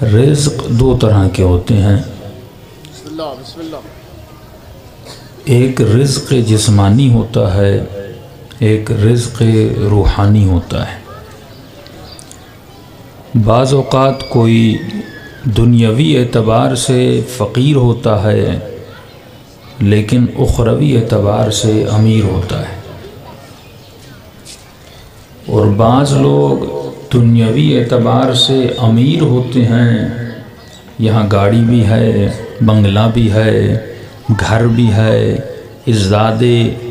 رزق دو طرح کے ہوتے ہیں، بسم اللہ ایک رزق جسمانی ہوتا ہے، ایک رزق روحانی ہوتا ہے۔ بعض اوقات کوئی دنیاوی اعتبار سے فقیر ہوتا ہے لیکن اخروی اعتبار سے امیر ہوتا ہے، اور بعض لوگ دنیاوی اعتبار سے امیر ہوتے ہیں، یہاں گاڑی بھی ہے، بنگلہ بھی ہے، گھر بھی ہے، ازداد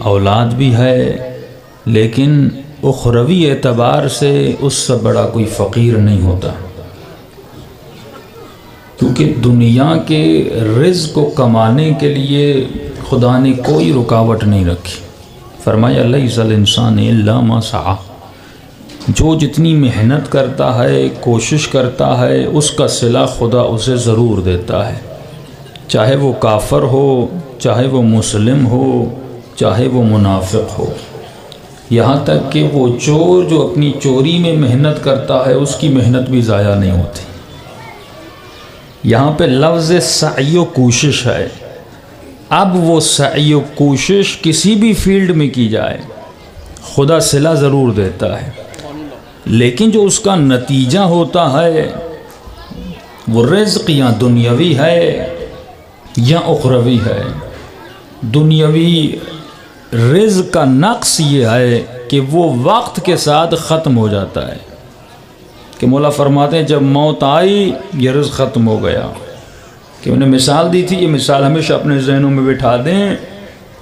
اولاد بھی ہے، لیکن اخروی اعتبار سے اس سے بڑا کوئی فقیر نہیں ہوتا، کیونکہ دنیا کے رزق کو کمانے کے لیے خدا نے کوئی رکاوٹ نہیں رکھی۔ فرمایا لیس الانسان الا ما سعی، جو جتنی محنت کرتا ہے، کوشش کرتا ہے، اس کا صلہ خدا اسے ضرور دیتا ہے، چاہے وہ کافر ہو، چاہے وہ مسلم ہو، چاہے وہ منافق ہو، یہاں تک کہ وہ چور جو اپنی چوری میں محنت کرتا ہے اس کی محنت بھی ضائع نہیں ہوتی۔ یہاں پہ لفظ سعی و کوشش ہے، اب وہ سعی و کوشش کسی بھی فیلڈ میں کی جائے خدا صلہ ضرور دیتا ہے، لیکن جو اس کا نتیجہ ہوتا ہے وہ رزق یا دنیاوی ہے یا اخروی ہے۔ دنیاوی رزق کا نقص یہ ہے کہ وہ وقت کے ساتھ ختم ہو جاتا ہے، کہ مولا فرماتے ہیں جب موت آئی یہ رزق ختم ہو گیا۔ کہ انہیں مثال دی تھی، یہ مثال ہمیشہ اپنے ذہنوں میں بٹھا دیں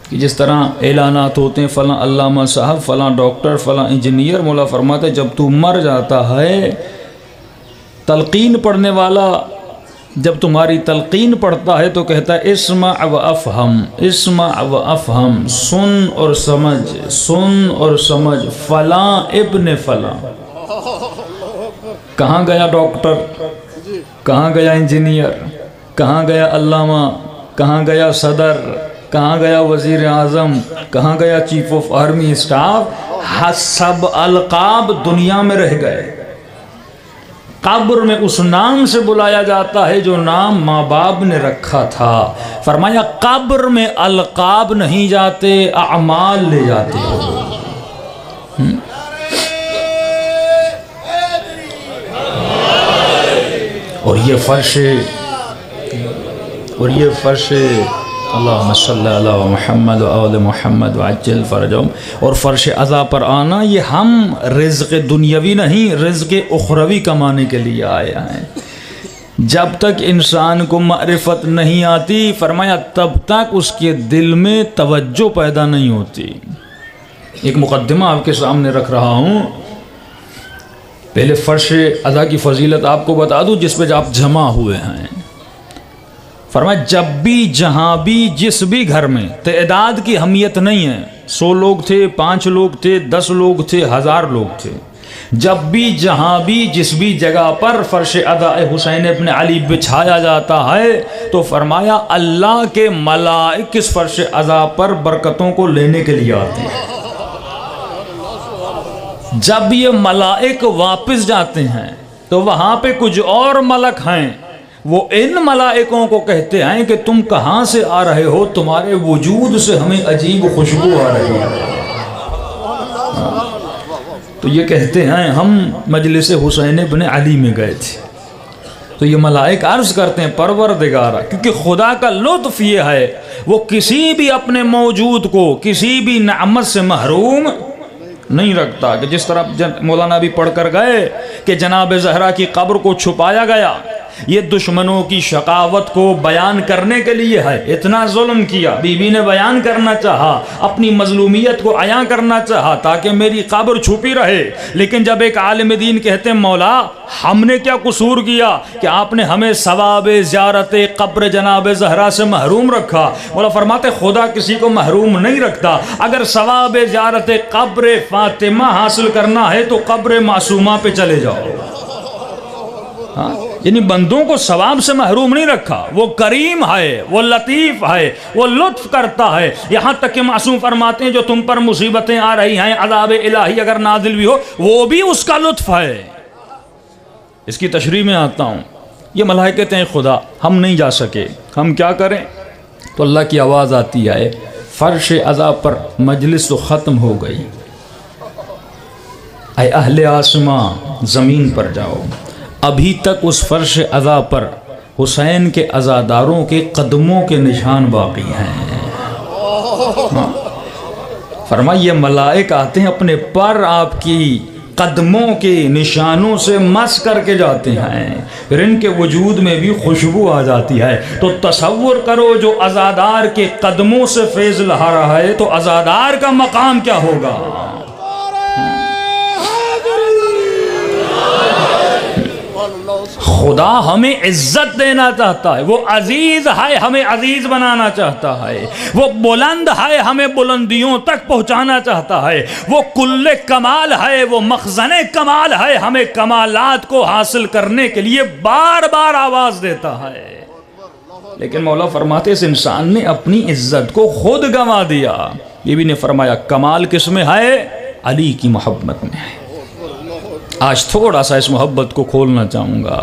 کہ جس طرح اعلانات ہوتے ہیں فلاں علامہ صاحب، فلاں ڈاکٹر، فلاں انجینئر، مولا فرماتے ہیں جب تو مر جاتا ہے، تلقین پڑھنے والا جب تمہاری تلقین پڑھتا ہے تو کہتا ہے اسمع و افہم، اسمع و افہم، سن اور سمجھ، سن اور سمجھ، فلاں ابن فلاں۔ کہاں گیا ڈاکٹر، کہاں گیا انجینئر، کہاں گیا علامہ، کہاں گیا صدر، کہاں گیا وزیر اعظم، کہاں گیا چیف آف آرمی اسٹاف، سب القاب دنیا میں رہ گئے۔ قبر میں اس نام سے بلایا جاتا ہے جو نام ماں باپ نے رکھا تھا۔ فرمایا قبر میں القاب نہیں جاتے، اعمال لے جاتے ہیں۔ اور یہ فرش اللہم صلی علی محمد و آل محمد وعجل فرجہم، اور فرش عزا پر آنا یہ ہم رزق دنیاوی نہیں، رزق اخروی کمانے کے لیے آئے ہیں۔ جب تک انسان کو معرفت نہیں آتی، فرمایا تب تک اس کے دل میں توجہ پیدا نہیں ہوتی۔ ایک مقدمہ آپ کے سامنے رکھ رہا ہوں، پہلے فرش عزا کی فضیلت آپ کو بتا دوں جس پہ آپ جمع ہوئے ہیں۔ فرمایا جب بھی جہاں بھی جس بھی گھر میں، تعداد کی اہمیت نہیں ہے، 100 لوگ تھے، 5 لوگ تھے، 10 لوگ تھے، 1000 لوگ تھے، جب بھی جہاں بھی جس بھی جگہ پر فرش عزا حسین ابن علی بچھایا جاتا ہے تو فرمایا اللہ کے ملائک اس فرش عزا پر برکتوں کو لینے کے لیے آتے ہیں۔ جب یہ ملائک واپس جاتے ہیں تو وہاں پہ کچھ اور ملک ہیں، وہ ان ملائکوں کو کہتے ہیں کہ تم کہاں سے آ رہے ہو، تمہارے وجود سے ہمیں عجیب خوشبو آ رہی ہے۔ تو یہ کہتے ہیں ہم مجلس حسین ابن علی میں گئے تھے، تو یہ ملائک عرض کرتے ہیں پروردگارا، کیونکہ خدا کا لطف یہ ہے وہ کسی بھی اپنے موجود کو کسی بھی نعمت سے محروم نہیں رکھتا، کہ جس طرح مولانا بھی پڑھ کر گئے کہ جناب زہرا کی قبر کو چھپایا گیا، یہ دشمنوں کی شقاوت کو بیان کرنے کے لیے ہے۔ اتنا ظلم کیا، بی بی نے بیان کرنا چاہا، اپنی مظلومیت کو عیاں کرنا چاہا تاکہ میری قبر چھپی رہے، لیکن جب ایک عالم دین کہتے ہیں مولا ہم نے کیا قصور کیا کہ آپ نے ہمیں ثواب زیارت قبر جناب زہرا سے محروم رکھا، مولا فرماتے خدا کسی کو محروم نہیں رکھتا۔ اگر ثواب زیارت قبر فاطمہ حاصل کرنا ہے تو قبر معصومہ پہ چلے جاؤ۔ ہاں یعنی بندوں کو ثواب سے محروم نہیں رکھا، وہ کریم ہے، وہ لطیف ہے، وہ لطف کرتا ہے، یہاں تک کہ معصوم فرماتے ہیں جو تم پر مصیبتیں آ رہی ہیں، عذاب الہی اگر نازل بھی ہو وہ بھی اس کا لطف ہے۔ اس کی تشریح میں آتا ہوں، یہ ملائکہ کہتے ہیں خدا ہم نہیں جا سکے، ہم کیا کریں؟ تو اللہ کی آواز آتی ہے فرش عزا پر مجلس تو ختم ہو گئی، اے اہل آسمان زمین پر جاؤ، ابھی تک اس فرش عزا پر حسین کے عزاداروں کے قدموں کے نشان باقی ہیں۔ فرمائیے ملائک آتے ہیں اپنے پر آپ کی قدموں کے نشانوں سے مس کر کے جاتے ہیں، پھر ان کے وجود میں بھی خوشبو آ جاتی ہے۔ تو تصور کرو جو عزادار کے قدموں سے فیض لہا رہا ہے تو عزادار کا مقام کیا ہوگا؟ خدا ہمیں عزت دینا چاہتا ہے، وہ عزیز ہے ہمیں عزیز بنانا چاہتا ہے، وہ بلند ہے ہمیں بلندیوں تک پہنچانا چاہتا ہے، وہ کل کمال ہے، وہ مخزن کمال ہے، ہمیں کمالات کو حاصل کرنے کے لیے بار بار آواز دیتا ہے۔ لیکن مولا فرماتے اس انسان نے اپنی عزت کو خود گنوا دیا۔ یہ بھی نے فرمایا کمال کس میں ہے؟ علی کی محبت میں ہے۔ آج تھوڑا سا اس محبت کو کھولنا چاہوں گا،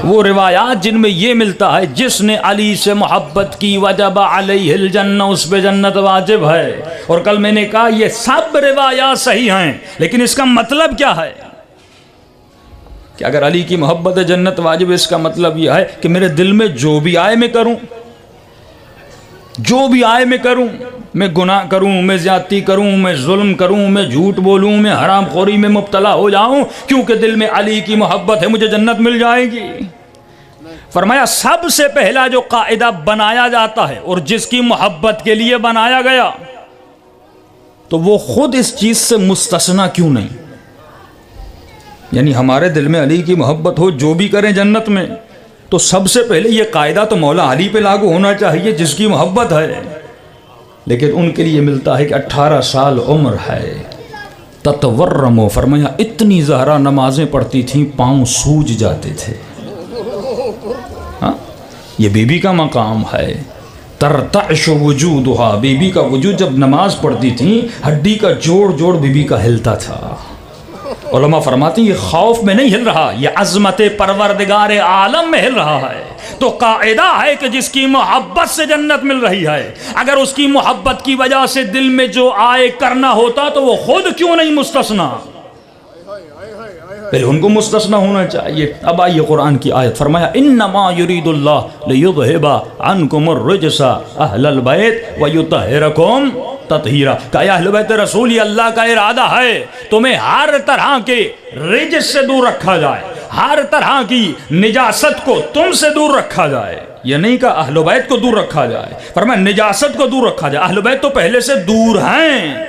وہ روایات جن میں یہ ملتا ہے جس نے علی سے محبت کی وجب علیہ الجنہ، اس پہ جنت واجب ہے، اور کل میں نے کہا یہ سب روایات صحیح ہیں، لیکن اس کا مطلب کیا ہے کہ اگر علی کی محبت ہے جنت واجب، اس کا مطلب یہ ہے کہ میرے دل میں جو بھی آئے میں کروں، جو بھی آئے میں کروں، میں گناہ کروں، میں زیادتی کروں، میں ظلم کروں، میں جھوٹ بولوں، میں حرام خوری میں مبتلا ہو جاؤں، کیونکہ دل میں علی کی محبت ہے مجھے جنت مل جائے گی۔ فرمایا سب سے پہلا جو قاعدہ بنایا جاتا ہے اور جس کی محبت کے لیے بنایا گیا تو وہ خود اس چیز سے مستثنا کیوں نہیں؟ یعنی ہمارے دل میں علی کی محبت ہو، جو بھی کریں جنت میں، تو سب سے پہلے یہ قاعدہ تو مولا علی پہ لاگو ہونا چاہیے جس کی محبت ہے۔ لیکن ان کے لیے ملتا ہے کہ 18 سال عمر ہے، تتورمو، فرمایا اتنی زہرا نمازیں پڑھتی تھیں پاؤں سوج جاتے تھے۔ ہاں یہ بی بی کا مقام ہے، ترتعش وجودہا، بی بی کا وجود جب نماز پڑھتی تھیں ہڈی کا جوڑ جوڑ بی بی کا ہلتا تھا۔ علماء فرماتے ہیں یہ خوف میں نہیں ہل رہا، یہ عظمت پروردگار عالم میں ہل رہا ہے۔ تو قاعدہ ہے کہ جس کی محبت سے جنت مل رہی ہے، اگر اس کی محبت کی وجہ سے دل میں جو آئے کرنا ہوتا تو وہ خود کیوں نہیں مستثنا؟ پہلے ان کو مستثنا ہونا چاہیے۔ اب آئیے قرآن کی آیت، فرمایا انما یرید اللہ لیذہب عنکم الرجس اہل البیت ویطہرکم تطہیرا، کہ اہل بیت رسول یہ اللہ کا ارادہ ہے تمہیں ہر طرح کے رجس سے دور رکھا جائے، ہر طرح کی نجاست کو تم سے دور رکھا جائے۔ یہ نہیں کہ اہل بیت کو دور رکھا جائے، فرمایا نجاست کو دور رکھا جائے۔ اہل بیت تو پہلے سے دور ہیں،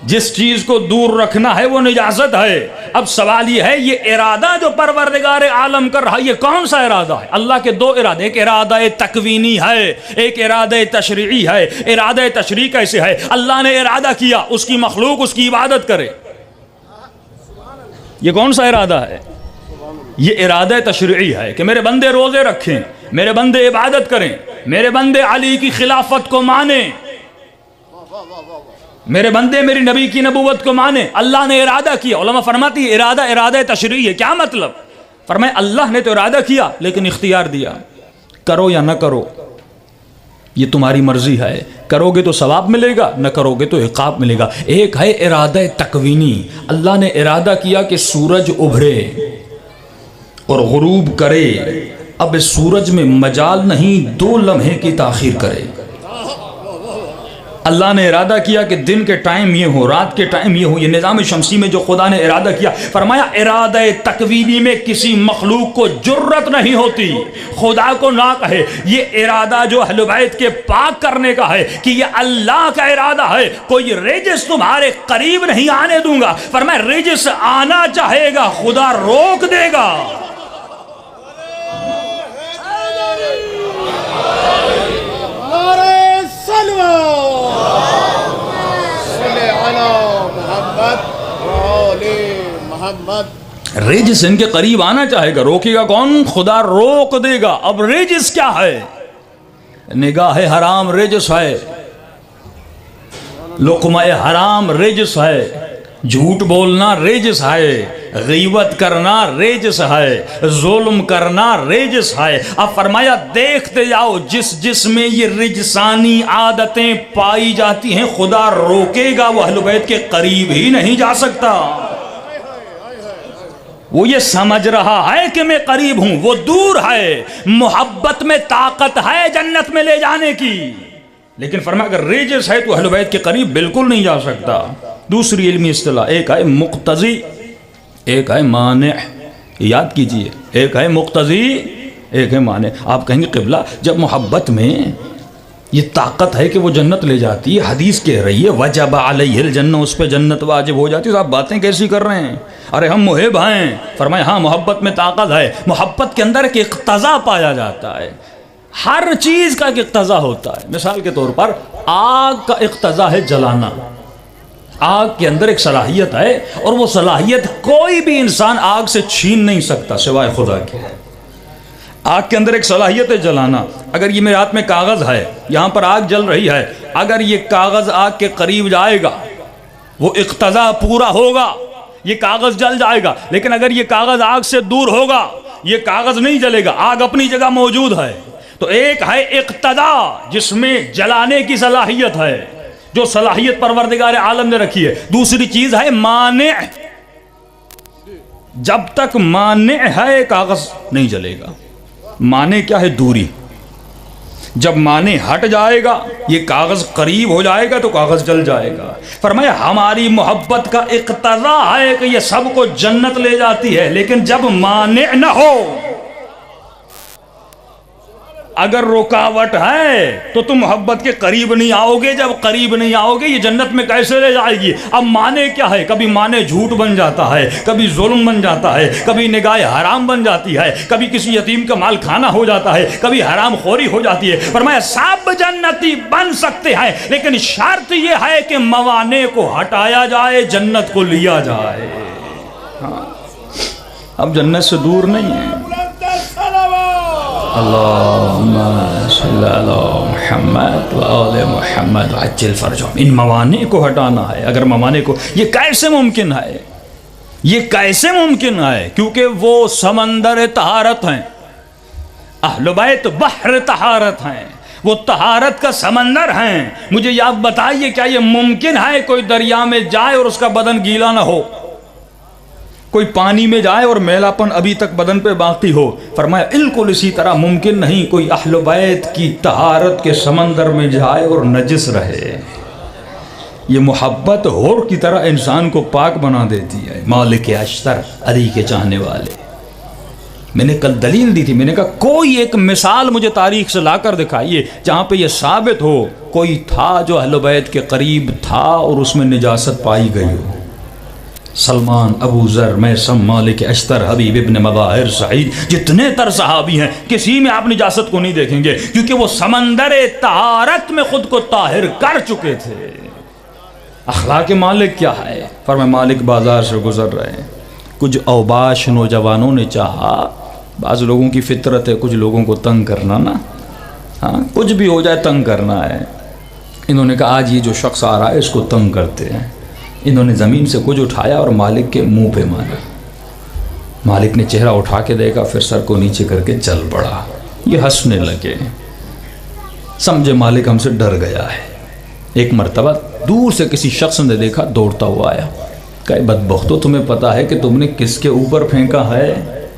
جس چیز کو دور رکھنا ہے وہ نجاست ہے۔ اب سوال یہ ہے یہ ارادہ جو پروردگار عالم کر رہا ہے یہ کون سا ارادہ ہے؟ اللہ کے دو ارادے، ایک ارادہ تکوینی ہے، ایک ارادہ تشریعی ہے۔ ارادہ تشریعی کیسے ہے؟ اللہ نے ارادہ کیا اس کی مخلوق اس کی عبادت کرے، یہ کون سا ارادہ ہے؟ یہ ارادہ تشریعی ہے کہ میرے بندے روزے رکھیں، میرے بندے عبادت کریں، میرے بندے علی کی خلافت کو مانیں، میرے بندے میری نبی کی نبوت کو مانیں۔ اللہ نے ارادہ کیا۔ علماء فرماتی ہے ارادہ تشریعی ہے۔ کیا مطلب؟ فرمایا اللہ نے تو ارادہ کیا لیکن اختیار دیا، کرو یا نہ کرو یہ تمہاری مرضی ہے، کرو گے تو ثواب ملے گا، نہ کرو گے تو عقاب ملے گا۔ ایک ہے ارادہ تکوینی، اللہ نے ارادہ کیا کہ سورج ابھرے اور غروب کرے، اب اس سورج میں مجال نہیں 2 لمحے کی تاخیر کرے۔ اللہ نے ارادہ کیا کہ دن کے ٹائم یہ ہو، رات کے ٹائم یہ ہو، یہ نظام شمسی میں جو خدا نے ارادہ کیا، فرمایا ارادہ تکوینی میں کسی مخلوق کو جرت نہیں ہوتی خدا کو نہ کہے۔ یہ ارادہ جو اہل بیت کے پاک کرنے کا ہے کہ یہ اللہ کا ارادہ ہے، کوئی رجس تمہارے قریب نہیں آنے دوں گا۔ فرمایا رجس آنا چاہے گا خدا روک دے گا۔ رجس ان کے قریب آنا چاہے گا، روکے گا کون؟ خدا روک دے گا۔ اب رجس کیا ہے؟ نگاہ حرام رجس ہے، لقمہ حرام رجس ہے، جھوٹ بولنا رجس ہے، غیبت کرنا رجس ہے، ظلم کرنا رجس ہے۔ اب فرمایا دیکھتے جاؤ جس جس میں یہ رجسانی عادتیں پائی جاتی ہیں خدا روکے گا، وہ اہل بیت کے قریب ہی نہیں جا سکتا۔ وہ یہ سمجھ رہا ہے کہ میں قریب ہوں، وہ دور ہے۔ محبت میں طاقت ہے جنت میں لے جانے کی، لیکن فرمایا اگر رجس ہے تو اہل بیت کے قریب بالکل نہیں جا سکتا۔ دوسری علمی اصطلاح، ایک ہے مقتضی، ایک ہے مانع۔ یاد کیجئے، ایک ہے مقتضی، ایک ہے مانع۔ آپ کہیں گے قبلہ جب محبت میں یہ طاقت ہے کہ وہ جنت لے جاتی ہے، حدیث کہہ رہی ہے وجب علیہ الجنہ، اس پہ جنت واجب ہو جاتی ہے، تو آپ باتیں کیسی کر رہے ہیں؟ ارے ہم محب ہیں۔ فرمایا ہاں محبت میں طاقت ہے، محبت کے اندر ایک اقتضا پایا جاتا ہے، ہر چیز کا ایک اقتضا ہوتا ہے۔ مثال کے طور پر آگ کا اقتضا ہے جلانا، آگ کے اندر ایک صلاحیت ہے اور وہ صلاحیت کوئی بھی انسان آگ سے چھین نہیں سکتا سوائے خدا کے۔ آگ کے اندر ایک صلاحیت ہے جلانا۔ اگر یہ میرے ہاتھ میں کاغذ ہے، یہاں پر آگ جل رہی ہے، اگر یہ کاغذ آگ کے قریب جائے گا وہ اقتضا پورا ہوگا، یہ کاغذ جل جائے گا۔ لیکن اگر یہ کاغذ آگ سے دور ہوگا یہ کاغذ نہیں جلے گا، آگ اپنی جگہ موجود ہے۔ تو ایک ہے اقتضا جس میں جلانے کی صلاحیت ہے، جو صلاحیت پروردگار عالم نے رکھی ہے۔ دوسری چیز ہے مانع، جب تک مانع ہے کاغذ نہیں جلے گا۔ مانع کیا ہے؟ دوری۔ جب مانع ہٹ جائے گا، یہ کاغذ قریب ہو جائے گا تو کاغذ جل جائے گا۔ فرمایا ہماری محبت کا اقتضا ہے کہ یہ سب کو جنت لے جاتی ہے، لیکن جب مانع نہ ہو، اگر رکاوٹ ہے تو تم محبت کے قریب نہیں آؤ گے، جب قریب نہیں آؤ گے یہ جنت میں کیسے لے جائے گی؟ اب معنی کیا ہے؟ کبھی معنی جھوٹ بن جاتا ہے، کبھی ظلم بن جاتا ہے، کبھی نگاہ حرام بن جاتی ہے، کبھی کسی یتیم کا مال کھانا ہو جاتا ہے، کبھی حرام خوری ہو جاتی ہے۔ فرمایا سب جنتی بن سکتے ہیں، لیکن شرط یہ ہے کہ موانع کو ہٹایا جائے، جنت کو لیا جائے۔ ہاں اب جنت سے دور نہیں ہے۔ اللہم صلی علی محمد وآل محمد عجل فرجہم۔ ان موانع کو ہٹانا ہے۔ اگر موانع کو، یہ کیسے ممکن ہے؟ یہ کیسے ممکن ہے؟ کیونکہ وہ سمندر طہارت ہیں، اہل بیت بحر طہارت ہیں، وہ طہارت کا سمندر ہیں۔ مجھے یہ آپ بتائیے کیا یہ ممکن ہے کوئی دریا میں جائے اور اس کا بدن گیلا نہ ہو؟ کوئی پانی میں جائے اور میلاپن ابھی تک بدن پہ باقی ہو؟ فرمایا بالکل اسی طرح ممکن نہیں کوئی اہل بیت کی طہارت کے سمندر میں جائے اور نجس رہے۔ یہ محبت ہور کی طرح انسان کو پاک بنا دیتی ہے۔ مالک اشتر، علی کے چاہنے والے۔ میں نے کل دلیل دی تھی، میں نے کہا کوئی ایک مثال مجھے تاریخ سے لا کر دکھائیے جہاں پہ یہ ثابت ہو کوئی تھا جو اہل بیت کے قریب تھا اور اس میں نجاست پائی گئی ہو۔ سلمان، ابو ذر، میثم، مالک اشتر، حبیب ابن مظاہر، سعید، جتنے تر صحابی ہیں کسی میں آپ نجاست کو نہیں دیکھیں گے، کیونکہ وہ سمندر طہارت میں خود کو طاہر کر چکے تھے۔ اخلاق مالک کیا ہے؟ فرمایا مالک بازار سے گزر رہے ہیں، کچھ اوباش نوجوانوں نے چاہا، بعض لوگوں کی فطرت ہے کچھ لوگوں کو تنگ کرنا نا، ہاں کچھ بھی ہو جائے تنگ کرنا ہے۔ انہوں نے کہا آج یہ جو شخص آ رہا ہے اس کو تنگ کرتے ہیں۔ انہوں نے زمین سے کچھ اٹھایا اور مالک کے منہ پہ مارا۔ مالک نے چہرہ اٹھا کے دیکھا، پھر سر کو نیچے کر کے چل پڑا۔ یہ ہنسنے لگے، سمجھے مالک ہم سے ڈر گیا ہے۔ ایک مرتبہ دور سے کسی شخص نے دیکھا، دوڑتا ہوا آیا، کہا بدبختو تمہیں پتا ہے کہ تم نے کس کے اوپر پھینکا ہے؟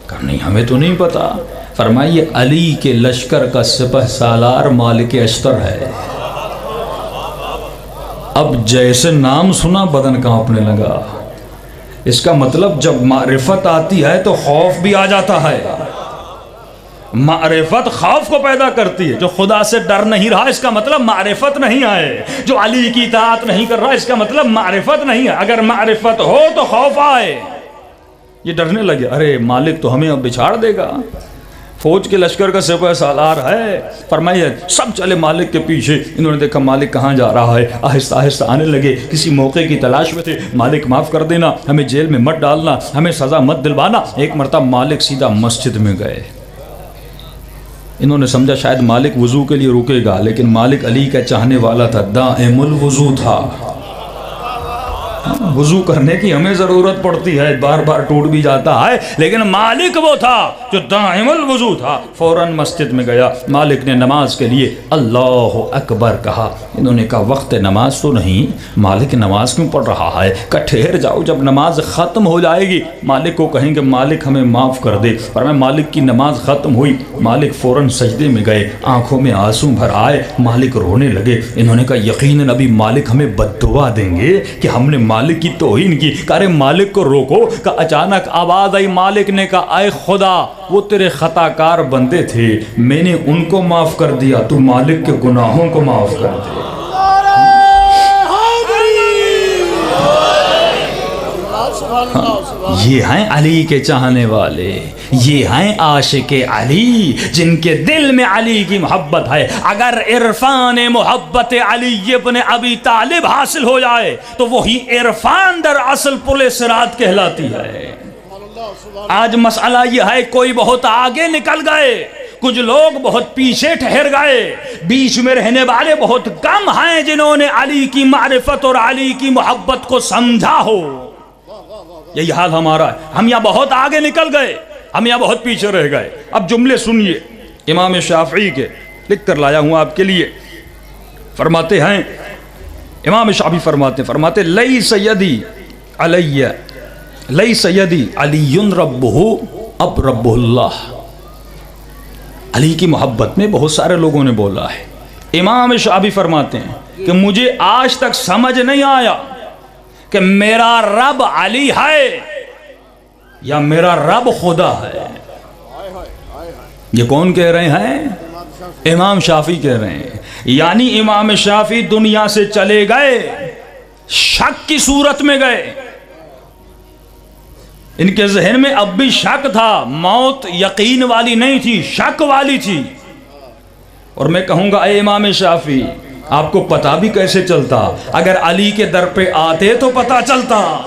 کہا نہیں ہمیں تو نہیں پتا۔ فرمائیے علی کے لشکر کا سپہ سالار مالک اشتر ہے۔ اب جیسے نام سنا بدن کانپنے لگا۔ اس کا مطلب جب معرفت آتی ہے تو خوف بھی آ جاتا ہے۔ معرفت خوف کو پیدا کرتی ہے۔ جو خدا سے ڈر نہیں رہا اس کا مطلب معرفت نہیں آئے، جو علی کی اطاعت نہیں کر رہا اس کا مطلب معرفت نہیں ہے۔ اگر معرفت ہو تو خوف آئے۔ یہ ڈرنے لگے، ارے مالک تو ہمیں اب بچھاڑ دے گا، فوج کے لشکر کا سپہ سالار ہے۔ فرمائیے سب چلے مالک کے پیچھے۔ انہوں نے دیکھا مالک کہاں جا رہا ہے، آہستہ آہستہ آنے لگے، کسی موقع کی تلاش میں تھے۔ مالک معاف کر دینا، ہمیں جیل میں مت ڈالنا، ہمیں سزا مت دلوانا۔ ایک مرتبہ مالک سیدھا مسجد میں گئے۔ انہوں نے سمجھا شاید مالک وضو کے لیے رکے گا، لیکن مالک علی کا چاہنے والا تھا، دائم الوضو تھا۔ وضو کرنے کی ہمیں ضرورت پڑتی ہے، بار بار ٹوٹ بھی جاتا ہے، لیکن مالک وہ تھا جو دائم الوضو تھا، فوراً مسجد میں گیا، مالک نے نماز کے لیے اللہ اکبر کہا۔ انہوں نے کہا وقت نماز تو نہیں، مالک نماز کیوں پڑھ رہا ہے؟ کہ ٹھہر جاؤ، جب نماز ختم ہو جائے گی مالک کو کہیں گے مالک ہمیں معاف کر دے۔ پر میں مالک کی نماز ختم ہوئی، مالک فوراً سجدے میں گئے، آنکھوں میں آنسو بھر آئے، مالک رونے لگے۔ انہوں نے کہا یقیناً ابھی مالک ہمیں بد دعا دیں گے کہ ہم نے مالک کی توہین کی۔ کہا ارے مالک کو روکو۔ کہ اچانک آواز آئی، مالک نے کہا اے خدا، وہ تیرے خطا کار بندے تھے، میں نے ان کو معاف کر دیا، تو مالک کے گناہوں کو معاف کر دے۔ یہ ہیں علی کے چاہنے والے، یہ ہیں عاشق علی جن کے دل میں علی کی محبت ہے۔ اگر عرفان محبت علی ابن ابی طالب حاصل ہو جائے تو وہی عرفان در اصل پل صراط کہلاتی ہے۔ آج مسئلہ یہ ہے کوئی بہت آگے نکل گئے، کچھ لوگ بہت پیچھے ٹھہر گئے، بیچ میں رہنے والے بہت کم ہیں جنہوں نے علی کی معرفت اور علی کی محبت کو سمجھا ہو۔ یہی حال ہمارا ہے، ہم یہاں بہت آگے نکل گئے، ہم یہاں بہت پیچھے رہ گئے۔ اب جملے سنیے امام شافعی کے، لکھ کر لایا ہوں آپ کے لیے۔ فرماتے ہیں امام شافعی فرماتے لئی سیدی علی ربہ اب رب اللہ۔ علی کی محبت میں بہت سارے لوگوں نے بولا ہے۔ امام شافعی فرماتے ہیں کہ مجھے آج تک سمجھ نہیں آیا کہ میرا رب علی ہے یا میرا رب خدا ہے۔ یہ کون کہہ رہے ہیں؟ امام شافعی کہہ رہے ہیں۔ یعنی امام شافعی دنیا سے چلے گئے، شک کی صورت میں گئے، ان کے ذہن میں اب بھی شک تھا، موت یقین والی نہیں تھی، شک والی تھی۔ اور میں کہوں گا اے امام شافعی، آپ کو پتہ بھی کیسے چلتا؟ اگر علی کے در پہ آتے تو پتہ چلتا،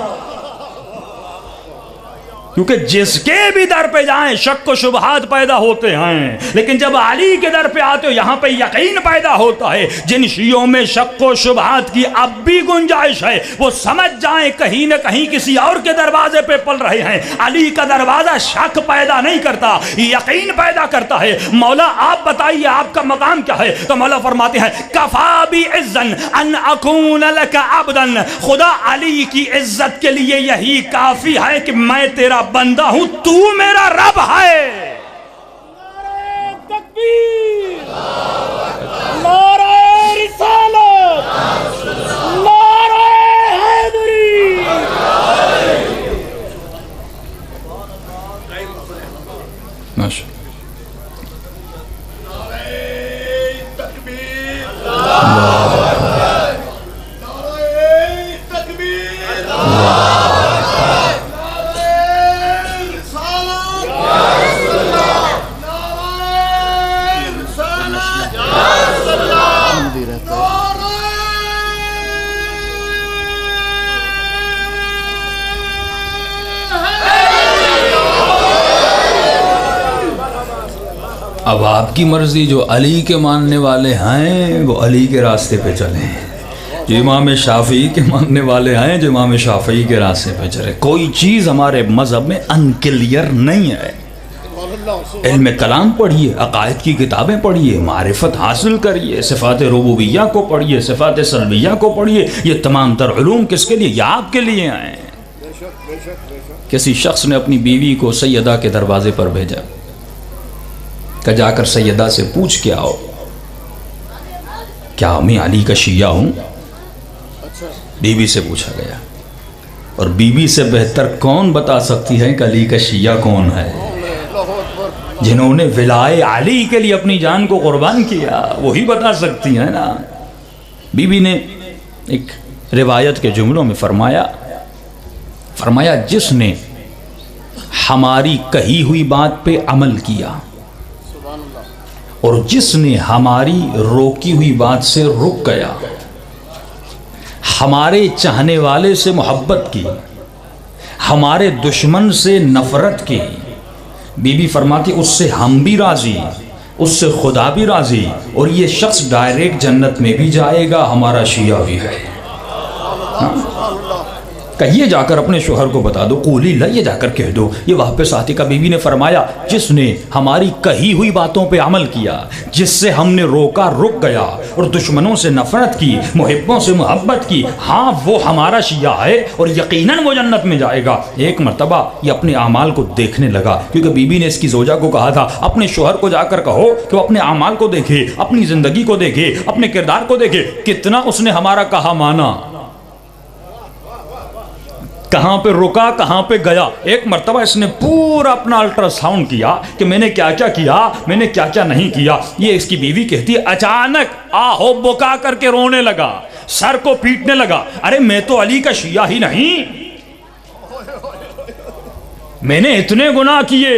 کیونکہ جس کے بھی در پہ جائیں شک و شبہات پیدا ہوتے ہیں، لیکن جب علی کے در پہ آتے ہو یہاں پہ یقین پیدا ہوتا ہے۔ جن شیعوں میں شک و شبہات کی اب بھی گنجائش ہے وہ سمجھ جائیں کہیں نہ کہیں کسی اور کے دروازے پہ پل رہے ہیں۔ علی کا دروازہ شک پیدا نہیں کرتا، یقین پیدا کرتا ہے۔ مولا آپ بتائیے آپ کا مقام کیا ہے؟ تو مولا فرماتے ہیں کفا بی عزن ان اکون لک عبدا، خدا علی کی عزت کے لیے یہی کافی ہے کہ میں تیرا بندہ ہوں، تو میرا رب ہے۔ نعرہ تکبیر، نعرہ رسالت، نعرہ حیدری۔ ماشاء اب آپ کی مرضی، جو علی کے ماننے والے ہیں وہ علی کے راستے پہ چلیں، جو امام شافعی کے ماننے والے ہیں جو امام شافعی کے راستے پہ چلیں۔ کوئی چیز ہمارے مذہب میں انکلیئر نہیں ہے۔ علم کلام پڑھیے، عقائد کی کتابیں پڑھیے، معرفت حاصل کریے، صفات ربوبیہ کو پڑھیے، صفات سلبیہ کو پڑھیے۔ یہ تمام تر علوم کس کے لیے؟ یہ آپ کے لیے آئے ہیں۔ کسی شخص نے اپنی بیوی کو سیدہ کے دروازے پر بھیجا کہ جا کر سیدہ سے پوچھ کے آؤ کیا میں علی کا شیعہ ہوں؟ بیوی سے پوچھا گیا، اور بیوی سے بہتر کون بتا سکتی ہے کہ علی کا شیعہ کون ہے؟ جنہوں نے ولائے علی کے لیے اپنی جان کو قربان کیا وہی بتا سکتی ہیں نا۔ بیوی نے ایک روایت کے جملوں میں فرمایا جس نے ہماری کہی ہوئی بات پہ عمل کیا اور جس نے ہماری روکی ہوئی بات سے رک گیا، ہمارے چاہنے والے سے محبت کی، ہمارے دشمن سے نفرت کی، بی بی فرماتی اس سے ہم بھی راضی، اس سے خدا بھی راضی، اور یہ شخص ڈائریکٹ جنت میں بھی جائے گا، ہمارا شیعہ بھی ہے۔ کہیے جا کر اپنے شوہر کو بتا دو، قولی لا، یہ جا کر کہہ دو۔ یہ وہاں پہ صادقہ بی بی نے فرمایا جس نے ہماری کہی ہوئی باتوں پہ عمل کیا، جس سے ہم نے روکا رک گیا اور دشمنوں سے نفرت کی، محبوں سے محبت کی، ہاں وہ ہمارا شیعہ ہے اور یقیناً وہ جنت میں جائے گا۔ ایک مرتبہ یہ اپنے اعمال کو دیکھنے لگا، کیونکہ بی بی نے اس کی زوجہ کو کہا تھا اپنے شوہر کو جا کر کہو کہ وہ اپنے اعمال کو دیکھے، اپنی زندگی کو دیکھے، اپنے کردار کو دیکھے، کتنا اس نے ہمارا کہا مانا، کہاں پہ رکا، کہاں پہ گیا۔ ایک مرتبہ اس نے پورا اپنا الٹرا ساؤنڈ کیا کہ میں نے کیا کیا کیا، میں نے کیا کیا نہیں کیا۔ یہ اس کی بیوی کہتی ہے اچانک آہو بکا کر کے رونے لگا، سر کو پیٹنے لگا، ارے میں تو علی کا شیعہ ہی نہیں، میں نے اتنے گناہ کیے،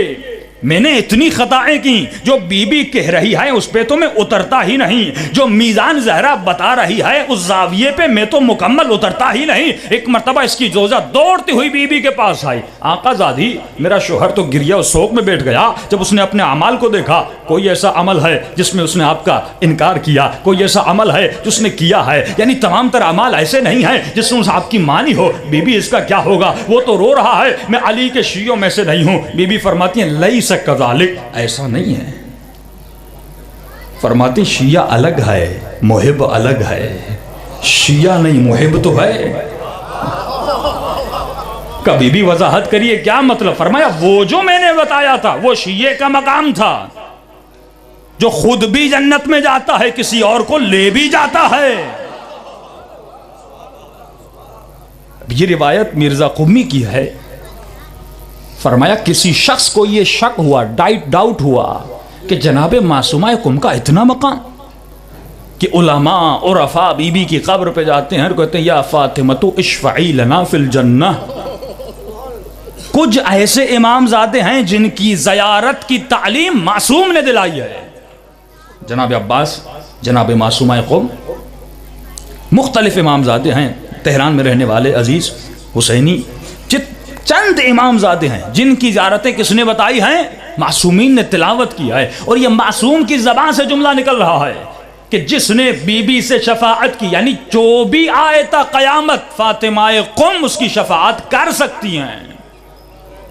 میں نے اتنی خطائیں کی، جو بی بی کہہ رہی ہے اس پہ تو میں اترتا ہی نہیں، جو میزان زہرا بتا رہی ہے اس زاویے پہ میں تو مکمل اترتا ہی نہیں۔ ایک مرتبہ اس کی زوجہ دوڑتی ہوئی بی بی کے پاس آئی، آقا زادی میرا شوہر تو گر گیا، اس سوگ میں بیٹھ گیا جب اس نے اپنے اعمال کو دیکھا۔ کوئی ایسا عمل ہے جس میں اس نے آپ کا انکار کیا؟ کوئی ایسا عمل ہے جس نے کیا ہے؟ یعنی تمام تر اعمال ایسے نہیں ہیں جس میں آپ کی مانی ہو۔ بی بی اس کا کیا ہوگا؟ وہ تو رو رہا ہے میں علی کے شیعوں میں سے نہیں ہوں۔ بی بی فرماتی ہیں لیس کذالک، ایسا نہیں ہے۔ فرماتی شیعہ الگ ہے، محب الگ ہے، شیعہ نہیں محب تو ہے۔ کبھی بھی وضاحت کریے کیا مطلب؟ فرمایا وہ جو میں نے بتایا تھا وہ شیعہ کا مقام تھا، جو خود بھی جنت میں جاتا ہے کسی اور کو لے بھی جاتا ہے۔ یہ روایت مرزا قمی کی ہے۔ فرمایا کسی شخص کو یہ شک ہوا، ڈاؤٹ ہوا کہ جناب معصومہ قم کا اتنا مقام کہ علماء عرفاء بی بی کی قبر پہ جاتے ہیں اور کہتے ہیں یا فاطمہ اشفعی لنا فی الجنہ۔ کچھ ایسے امام زادے ہیں جن کی زیارت کی تعلیم معصوم نے دلائی ہے، جناب عباس، جناب معصومہ قم، مختلف امام زادے ہیں تہران میں رہنے والے عزیز حسینی، چند امام زادے ہیں جن کی زیارتیں کس نے بتائی ہیں؟ معصومین نے تلاوت کیا ہے۔ اور یہ معصوم کی زبان سے جملہ نکل رہا ہے کہ جس نے بی بی سے شفاعت کی، یعنی جو بھی آئے تا قیامت فاطمہ قم اس کی شفاعت کر سکتی ہیں۔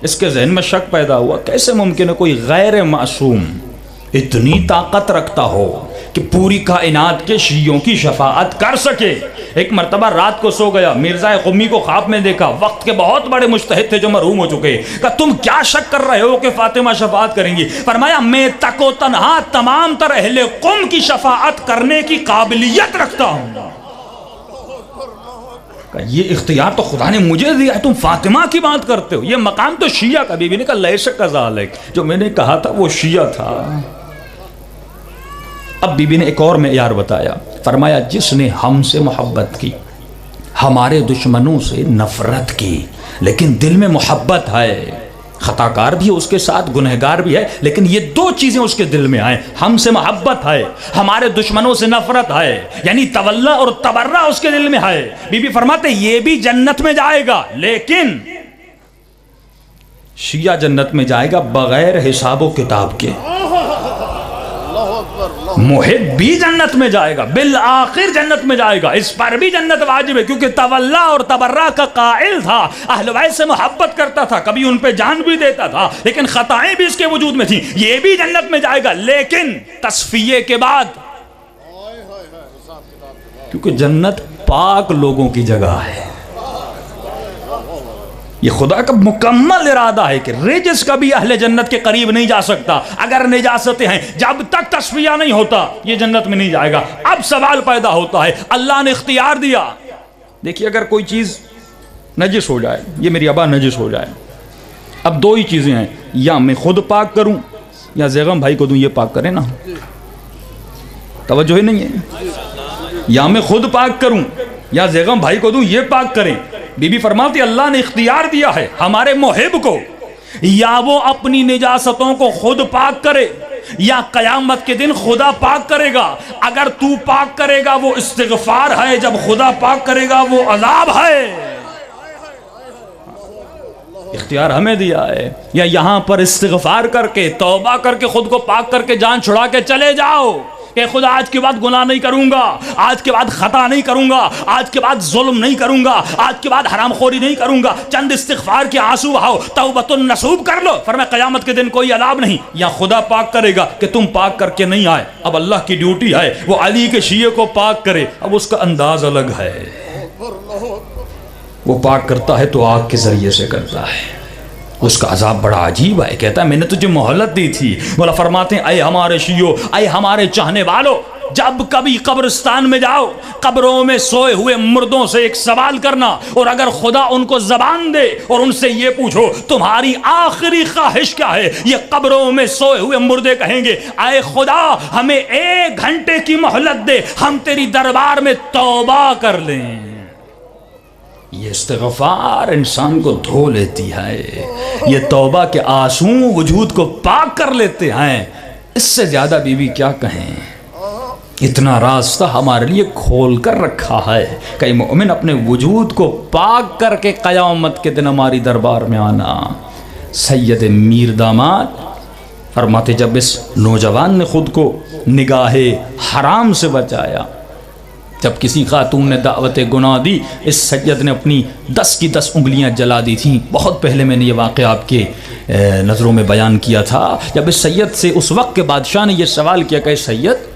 اس کے ذہن میں شک پیدا ہوا کیسے ممکن ہے کوئی غیر معصوم اتنی طاقت رکھتا ہو کہ پوری کائنات کے شیعوں کی شفاعت کر سکے۔ ایک مرتبہ رات کو سو گیا، مرزا قمی کو خواب میں دیکھا، وقت کے بہت بڑے مجتہد تھے جو مرحوم ہو چکے، کہا تم کیا شک کر رہے ہو کہ فاطمہ شفاعت کریں گی؟ فرمایا میں تک و تنہا تمام تر اہل قم کی شفاعت کرنے کی قابلیت رکھتا ہوں۔ یہ اختیار تو خدا نے مجھے دیا ہے، تم فاطمہ کی بات کرتے ہو، یہ مقام تو شیعہ کا۔ بی بی نے کہا لیس کذالک، جو میں نے کہا تھا وہ شیعہ تھا۔ اب بی بی نے ایک اور معیار بتایا، فرمایا جس نے ہم سے محبت کی، ہمارے دشمنوں سے نفرت کی، لیکن دل میں محبت ہے، خطا کار بھی ہے اس کے ساتھ، گنہگار بھی ہے، لیکن یہ دو چیزیں اس کے دل میں آئیں، ہم سے محبت ہے، ہمارے دشمنوں سے نفرت ہے، یعنی تولا اور تبرہ اس کے دل میں ہے۔ بی بی فرماتے یہ بھی جنت میں جائے گا، لیکن شیعہ جنت میں جائے گا بغیر حساب و کتاب کے، محب بھی جنت میں جائے گا، بالآخر جنت میں جائے گا، اس پر بھی جنت واجب ہے، کیونکہ تولا اور تبرہ کا قائل تھا، اہل بیت سے محبت کرتا تھا، کبھی ان پہ جان بھی دیتا تھا، لیکن خطائیں بھی اس کے وجود میں تھیں۔ یہ بھی جنت میں جائے گا، لیکن تصفیے کے بعد، کیونکہ جنت پاک لوگوں کی جگہ ہے۔ یہ خدا کا مکمل ارادہ ہے کہ رجس کبھی اہل جنت کے قریب نہیں جا سکتا، اگر نجاستیں ہیں، جب تک تصفیہ نہیں ہوتا یہ جنت میں نہیں جائے گا۔ اب سوال پیدا ہوتا ہے، اللہ نے اختیار دیا، دیکھیے اگر کوئی چیز نجس ہو جائے، یہ میری ابا نجس ہو جائے، اب دو ہی چیزیں ہیں، یا میں خود پاک کروں یا زیغم بھائی کو دوں، یہ پاک کریں نا، توجہ ہی نہیں ہے، یا میں خود پاک کروں یا زیغم بھائی کو دوں، یہ پاک کریں۔ بی بی فرماتی اللہ نے اختیار دیا ہے ہمارے محب کو، یا وہ اپنی نجاستوں کو خود پاک کرے یا قیامت کے دن خدا پاک کرے گا۔ اگر تو پاک کرے گا وہ استغفار ہے، جب خدا پاک کرے گا وہ عذاب ہے۔ اختیار ہمیں دیا ہے، یا یہاں پر استغفار کر کے توبہ کر کے خود کو پاک کر کے جان چھڑا کے چلے جاؤ، کہ خدا آج کے بعد گناہ نہیں کروں گا، آج کے بعد خطا نہیں کروں گا، آج کے بعد ظلم نہیں کروں گا، آج کے بعد حرام خوری نہیں کروں گا، چند استغفار کے آنسو بہاؤ، توبۃ النصوح کر لو. فرمایا قیامت کے دن کوئی عذاب نہیں، یا خدا پاک کرے گا کہ تم پاک کر کے نہیں آئے. اب اللہ کی ڈیوٹی ہے وہ علی کے شیعے کو پاک کرے. اب اس کا انداز الگ ہے، وہ پاک کرتا ہے تو آگ کے ذریعے سے کرتا ہے. اس کا عذاب بڑا عجیب ہے. کہتا ہے میں نے تجھے مہلت دی تھی. مولا فرماتے ہیں اے ہمارے شیعو، اے ہمارے چاہنے والو، جب کبھی قبرستان میں جاؤ، قبروں میں سوئے ہوئے مردوں سے ایک سوال کرنا، اور اگر خدا ان کو زبان دے اور ان سے یہ پوچھو تمہاری آخری خواہش کیا ہے، یہ قبروں میں سوئے ہوئے مردے کہیں گے اے خدا ہمیں 1 گھنٹے کی مہلت دے، ہم تیری دربار میں توبہ کر لیں. یہ استغفار انسان کو دھو لیتی ہے، یہ توبہ کے آنسو وجود کو پاک کر لیتے ہیں. اس سے زیادہ بی بی کیا کہیں. اتنا راستہ ہمارے لیے کھول کر رکھا ہے کہ مومن اپنے وجود کو پاک کر کے قیامت کے دن ہماری دربار میں آنا. سید میر داماد فرماتے جب اس نوجوان نے خود کو نگاہ حرام سے بچایا، جب کسی خاتون نے دعوت گناہ دی، اس سید نے اپنی 10 کی 10 انگلیاں جلا دی تھیں. بہت پہلے میں نے یہ واقعہ آپ کے نظروں میں بیان کیا تھا. جب اس سید سے اس وقت کے بادشاہ نے یہ سوال کیا کہ سید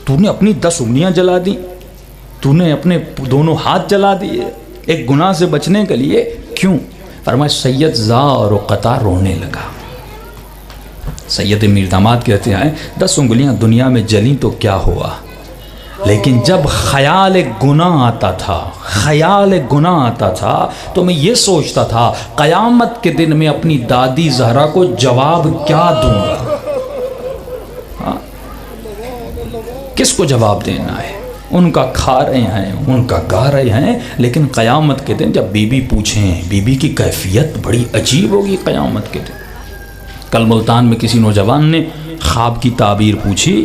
تو نے اپنی 10 انگلیاں جلا دی، تو نے اپنے دونوں ہاتھ جلا دیے ایک گناہ سے بچنے کے لیے، کیوں؟ فرمایا سید زار و قطع رونے لگا. سید میر داماد کہتے ہیں 10 انگلیاں دنیا میں جلیں تو کیا ہوا، لیکن جب خیال گناہ آتا تھا، خیال گناہ آتا تھا تو میں یہ سوچتا تھا قیامت کے دن میں اپنی دادی زہرا کو جواب کیا دوں گا. کس کو جواب دینا ہے؟ ان کا کھا رہے ہیں، ان کا گا رہے ہیں، لیکن قیامت کے دن جب بی بی پوچھیں، بی بی کی کیفیت بڑی عجیب ہوگی قیامت کے دن. کل ملتان میں کسی نوجوان نے خواب کی تعبیر پوچھی.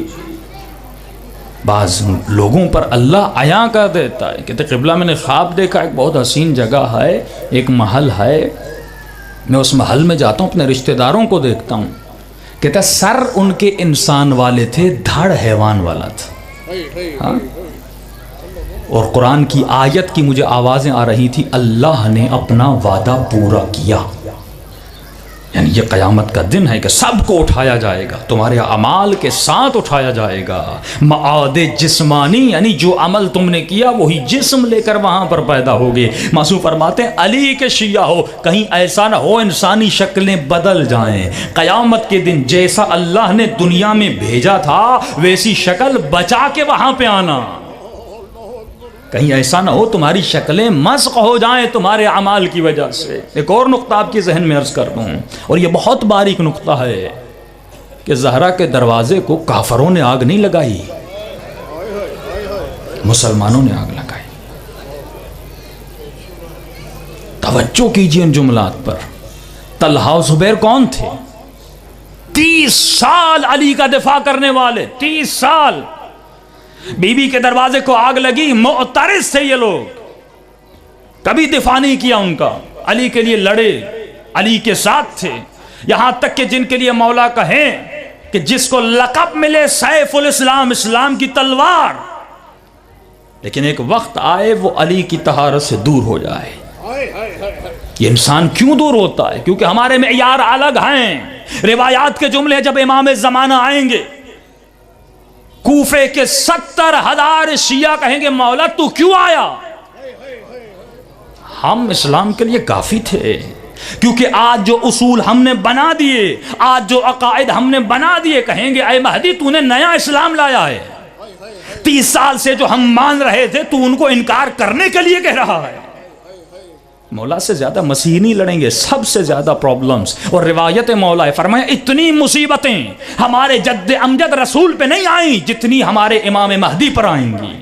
بعض لوگوں پر اللہ عیاں کر دیتا ہے. کہتے قبلہ میں نے خواب دیکھا ایک بہت حسین جگہ ہے، ایک محل ہے، میں اس محل میں جاتا ہوں، اپنے رشتہ داروں کو دیکھتا ہوں. کہتا سر ان کے انسان والے تھے، دھڑ حیوان والا تھا. ہاں؟ اور قرآن کی آیت کی مجھے آوازیں آ رہی تھی اللہ نے اپنا وعدہ پورا کیا. یعنی یہ قیامت کا دن ہے کہ سب کو اٹھایا جائے گا، تمہارے اعمال کے ساتھ اٹھایا جائے گا. معاد جسمانی یعنی جو عمل تم نے کیا وہی جسم لے کر وہاں پر پیدا ہوگے. معصوم فرماتے ہیں علی کے شیعہ ہو، کہیں ایسا نہ ہو انسانی شکلیں بدل جائیں. قیامت کے دن جیسا اللہ نے دنیا میں بھیجا تھا ویسی شکل بچا کے وہاں پہ آنا. کہیں ایسا نہ ہو تمہاری شکلیں مسخ ہو جائیں تمہارے اعمال کی وجہ سے. ایک اور نقطہ آپ کے ذہن میں عرض کر دوں، اور یہ بہت باریک نقطہ ہے کہ زہرا کے دروازے کو کافروں نے آگ نہیں لگائی، مسلمانوں نے آگ لگائی. توجہ کیجئے ان جملات پر. طلحہ و زبیر کون تھے؟ 30 سال علی کا دفاع کرنے والے، 30 سال. بی بی کے دروازے کو آگ لگی، معترض تھے یہ لوگ، کبھی دفاع نہیں کیا ان کا، علی کے لیے لڑے، علی کے ساتھ تھے. یہاں تک کہ جن کے لیے مولا کہیں کہ جس کو لقب ملے سیف الاسلام، اسلام کی تلوار، لیکن ایک وقت آئے وہ علی کی طہارت سے دور ہو جائے. یہ انسان کیوں دور ہوتا ہے؟ کیونکہ ہمارے معیار الگ ہیں. روایات کے جملے جب امام زمانہ آئیں گے، کوفے کے 70,000 شیعہ کہیں گے مولا تو کیوں آیا؟ ہم اسلام کے لیے کافی تھے، کیونکہ آج جو اصول ہم نے بنا دیے، آج جو عقائد ہم نے بنا دیے، کہیں گے اے مہدی تو نے نیا اسلام لایا ہے. 30 سال سے جو ہم مان رہے تھے تو ان کو انکار کرنے کے لیے کہہ رہا ہے. مولا سے زیادہ مسیح نہیں لڑیں گے، سب سے زیادہ پرابلمز. اور روایت مولا ہے فرمایا اتنی مصیبتیں ہمارے جد امجد رسول پہ نہیں آئیں جتنی ہمارے امام مہدی پر آئیں گی.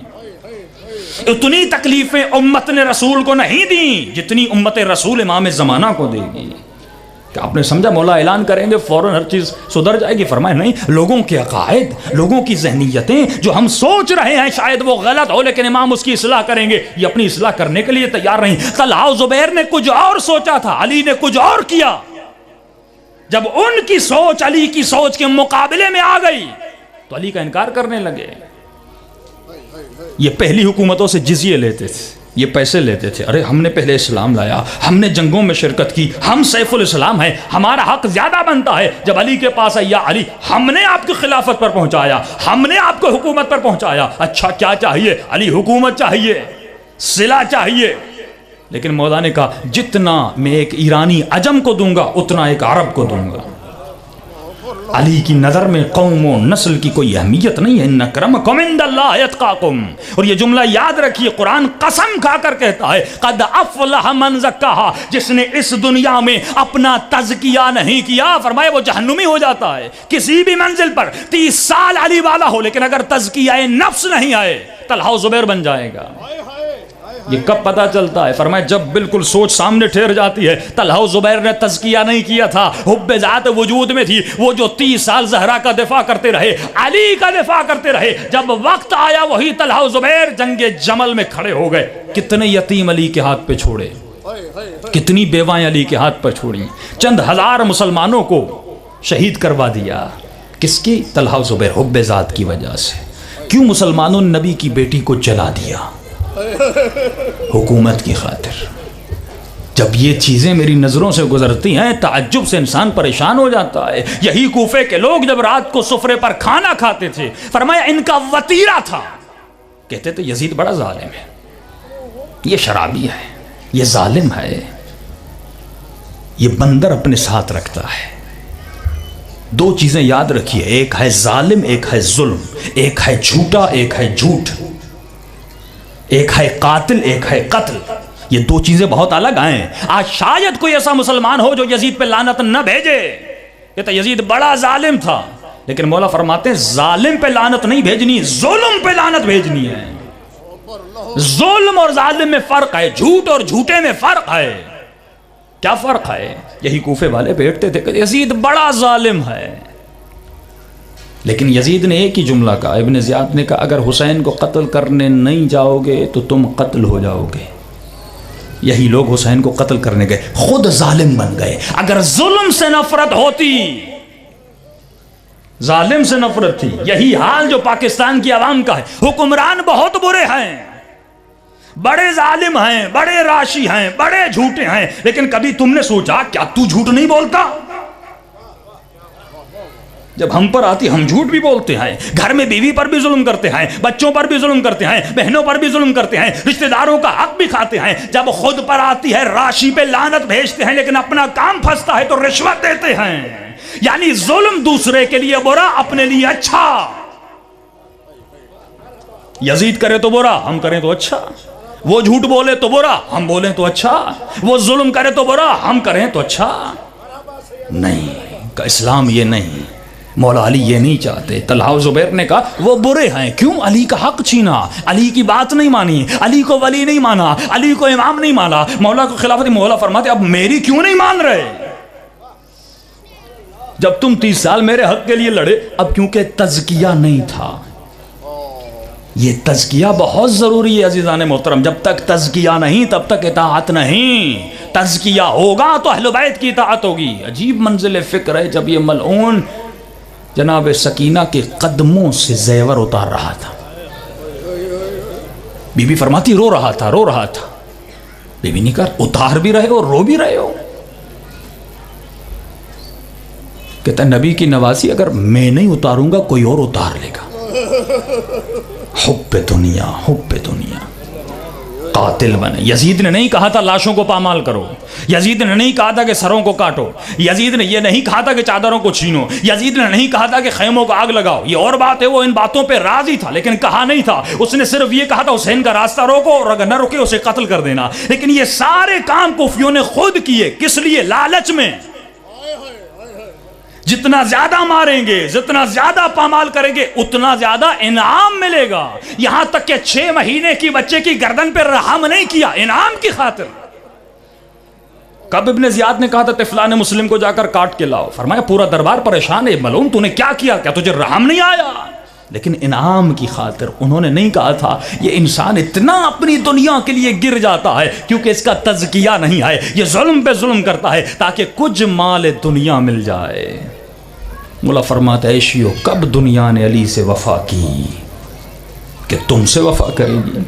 اتنی تکلیفیں امت نے رسول کو نہیں دیں جتنی امت رسول امام زمانہ کو دے گی. کہ آپ نے سمجھا مولا اعلان کریں گے فوراً ہر چیز سدھر جائے گی؟ فرمایا نہیں، لوگوں کے عقائد، لوگوں کی ذہنیتیں جو ہم سوچ رہے ہیں شاید وہ غلط ہو، لیکن امام اس کی اصلاح کریں گے. یہ اپنی اصلاح کرنے کے لیے تیار نہیں. طلحہ و زبیر نے کچھ اور سوچا تھا، علی نے کچھ اور کیا. جب ان کی سوچ علی کی سوچ کے مقابلے میں آ گئی تو علی کا انکار کرنے لگے. یہ پہلی حکومتوں سے جزیے لیتے تھے, یہ پیسے لیتے تھے. ارے ہم نے پہلے اسلام لایا, ہم نے جنگوں میں شرکت کی, ہم سیف الاسلام ہیں, ہمارا حق زیادہ بنتا ہے. جب علی کے پاس آیا, علی ہم نے آپ کی خلافت پر پہنچایا, ہم نے آپ کو حکومت پر پہنچایا, اچھا کیا چاہیے؟ علی حکومت چاہیے, صلہ چاہیے. لیکن مولا نے کہا جتنا میں ایک ایرانی عجم کو دوں گا اتنا ایک عرب کو دوں گا. علی کی نظر میں قوم و نسل کی کوئی اہمیت نہیں ہے. ان اکرمکم عند اللہ اتقاکم. اور یہ جملہ یاد رکھیے, قرآن قسم کھا کر کہتا ہے قد افلح من زکاہا, جس نے اس دنیا میں اپنا تزکیہ نہیں کیا فرمایا وہ جہنمی ہو جاتا ہے. کسی بھی منزل پر 30 سال علی والا ہو لیکن اگر تزکیہ نفس نہیں آئے طلحہ و زبیر بن جائے گا. یہ کب پتا چلتا ہے؟ فرمایا جب بالکل سوچ سامنے ٹھہر جاتی ہے. طلحہ و زبیر نے تزکیہ نہیں کیا تھا, حب ذات وجود میں تھی. وہ جو 30 سال زہرا کا دفاع کرتے رہے, علی کا دفاع کرتے رہے, جب وقت آیا وہی طلحہ و زبیر جنگ جمل میں کھڑے ہو گئے. کتنے یتیم علی کے ہاتھ پہ چھوڑے, کتنی بیوائیں علی کے ہاتھ پر چھوڑی, چند ہزار مسلمانوں کو شہید کروا دیا. کس کی؟ طلحہ و زبیر, حب ذات کی وجہ سے. کیوں مسلمانوں نے نبی کی بیٹی کو جلا دیا؟ حکومت کی خاطر. جب یہ چیزیں میری نظروں سے گزرتی ہیں تعجب سے انسان پریشان ہو جاتا ہے. یہی کوفے کے لوگ جب رات کو سفرے پر کھانا کھاتے تھے, فرمایا ان کا وطیرہ تھا, کہتے تھے یزید بڑا ظالم ہے, یہ شرابی ہے, یہ ظالم ہے, یہ بندر اپنے ساتھ رکھتا ہے. دو چیزیں یاد رکھیے, ایک ہے ظالم, ایک ہے ظلم, ایک ہے جھوٹا, ایک ہے جھوٹ, ایک ہے قاتل, ایک ہے قتل. یہ دو چیزیں بہت الگ ہیں. آج شاید کوئی ایسا مسلمان ہو جو یزید پہ لعنت نہ بھیجے, کہتا یزید بڑا ظالم تھا, لیکن مولا فرماتے ہیں ظالم پہ لعنت نہیں بھیجنی, ظلم پہ لعنت بھیجنی ہے. ظلم اور ظالم میں فرق ہے, جھوٹ اور جھوٹے میں فرق ہے. کیا فرق ہے؟ یہی کوفے والے بیٹھتے تھے کہ یزید بڑا ظالم ہے, لیکن یزید نے ایک ہی جملہ کہا, ابن زیاد نے کہا اگر حسین کو قتل کرنے نہیں جاؤ گے تو تم قتل ہو جاؤ گے. یہی لوگ حسین کو قتل کرنے گئے, خود ظالم بن گئے. اگر ظلم سے نفرت ہوتی, ظالم سے نفرت تھی, یہی حال جو پاکستان کی عوام کا ہے. حکمران بہت برے ہیں, بڑے ظالم ہیں, بڑے راشی ہیں, بڑے جھوٹے ہیں, لیکن کبھی تم نے سوچا کیا تو جھوٹ نہیں بولتا؟ جب ہم پر آتی ہم جھوٹ بھی بولتے ہیں, گھر میں بیوی پر بھی ظلم کرتے ہیں, بچوں پر بھی ظلم کرتے ہیں, بہنوں پر بھی ظلم کرتے ہیں, رشتہ داروں کا حق بھی کھاتے ہیں. جب خود پر آتی ہے راشی پہ لعنت بھیجتے ہیں, لیکن اپنا کام پھنستا ہے تو رشوت دیتے ہیں. یعنی ظلم دوسرے کے لیے برا, اپنے لیے اچھا. یزید کرے تو برا, ہم کریں تو اچھا. وہ جھوٹ بولے تو برا, ہم بولیں تو اچھا. وہ ظلم کرے تو برا, ہم کریں تو اچھا. نہیں, اسلام یہ نہیں, مولا علی یہ نہیں چاہتے. طلحہ و زبیر نے کہا وہ برے ہیں, کیوں؟ علی کا حق چھینا, علی کی بات نہیں مانی, علی کو ولی نہیں مانا, علی کو امام نہیں مانا, مولا کو خلافت. مولا فرماتے اب میری کیوں نہیں مان رہے؟ جب تم 30 سال میرے حق کے لیے لڑے, اب کیونکہ تزکیہ نہیں تھا. یہ تزکیہ بہت ضروری ہے عزیزان محترم. جب تک تزکیہ نہیں تب تک اطاعت نہیں. تزکیہ ہوگا تو اہل بیت کی اطاعت ہوگی. عجیب منزل فکر ہے جب یہ ملعون جناب سکینہ کے قدموں سے زیور اتار رہا تھا. بی بی فرماتی رو رہا تھا, رو رہا تھا. بی بی نے کہا اتار بھی رہے ہو, رو بھی رہے ہو. کہتا نبی کی نوازی اگر میں نہیں اتاروں گا کوئی اور اتار لے گا. حب دنیا, حب دنیا. قاتل بنے. یزید نے نہیں کہا تھا لاشوں کو پامال کرو, یزید نے نہیں کہا تھا کہ سروں کو کاٹو, یزید نے یہ نہیں کہا تھا کہ چادروں کو چھینو, یزید نے نہیں کہا تھا کہ خیموں کو آگ لگاؤ. یہ اور بات ہے, وہ ان باتوں پہ راضی تھا لیکن کہا نہیں تھا. اس نے صرف یہ کہا تھا حسین کا راستہ روکو, اور اگر نہ روکے اسے قتل کر دینا. لیکن یہ سارے کام کوفیوں نے خود کیے. کس لیے؟ لالچ میں. جتنا زیادہ ماریں گے, جتنا زیادہ پامال کریں گے, اتنا زیادہ انعام ملے گا. یہاں تک کہ 6 مہینے کی بچے کی گردن پہ رحم نہیں کیا انعام کی خاطر. کب ابن زیاد نے کہا تھا طفلان مسلم کو جا کر کاٹ کے لاؤ, فرمایا پورا دربار پریشان ہے, ملعون تو نے کیا کیا تجھے رحم نہیں آیا؟ لیکن انعام کی خاطر انہوں نے نہیں کہا تھا یہ انسان اتنا اپنی دنیا کے لیے گر جاتا ہے کیونکہ اس کا تزکیہ نہیں ہے, یہ ظلم پہ ظلم کرتا ہے تاکہ کچھ مال دنیا مل جائے. مولا فرماتا ہے عیشیو کب دنیا نے علی سے وفا کی کہ تم سے وفا کرے گی؟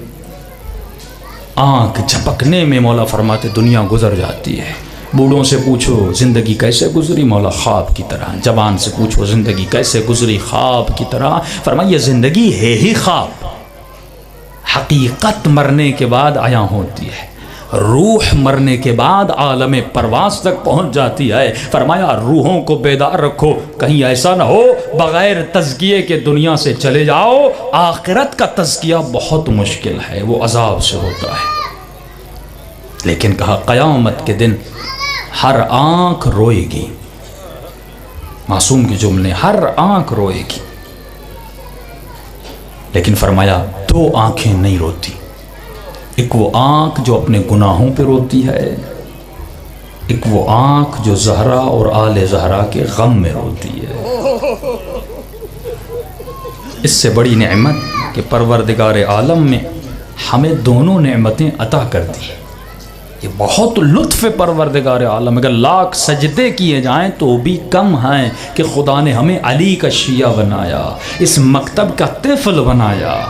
آنکھ جھپکنے میں مولا فرماتے دنیا گزر جاتی ہے۔ بوڑھوں سے پوچھو زندگی کیسے گزری، مولا خواب کی طرح۔ جوان سے پوچھو زندگی کیسے گزری، خواب کی طرح۔ فرمایا یہ زندگی ہے ہی خواب، حقیقت مرنے کے بعد عیاں ہوتی ہے، روح مرنے کے بعد عالم پرواز تک پہنچ جاتی ہے۔ فرمایا روحوں کو بیدار رکھو، کہیں ایسا نہ ہو بغیر تزکیے کے دنیا سے چلے جاؤ۔ آخرت کا تزکیہ بہت مشکل ہے، وہ عذاب سے ہوتا ہے، لیکن کہا قیامت کے دن ہر آنکھ روئے گی۔ معصوم کے جملے، ہر آنکھ روئے گی، لیکن فرمایا دو آنکھیں نہیں روتی، ایک وہ آنکھ جو اپنے گناہوں پہ روتی ہے، ایک وہ آنکھ جو زہرا اور آل زہرا کے غم میں روتی ہے۔ اس سے بڑی نعمت کہ پروردگار عالم میں ہمیں دونوں نعمتیں عطا کر دی۔ یہ بہت لطف پروردگار عالم، اگر لاکھ سجدے کیے جائیں تو بھی کم ہیں کہ خدا نے ہمیں علی کا شیعہ بنایا، اس مکتب کا طفل بنایا۔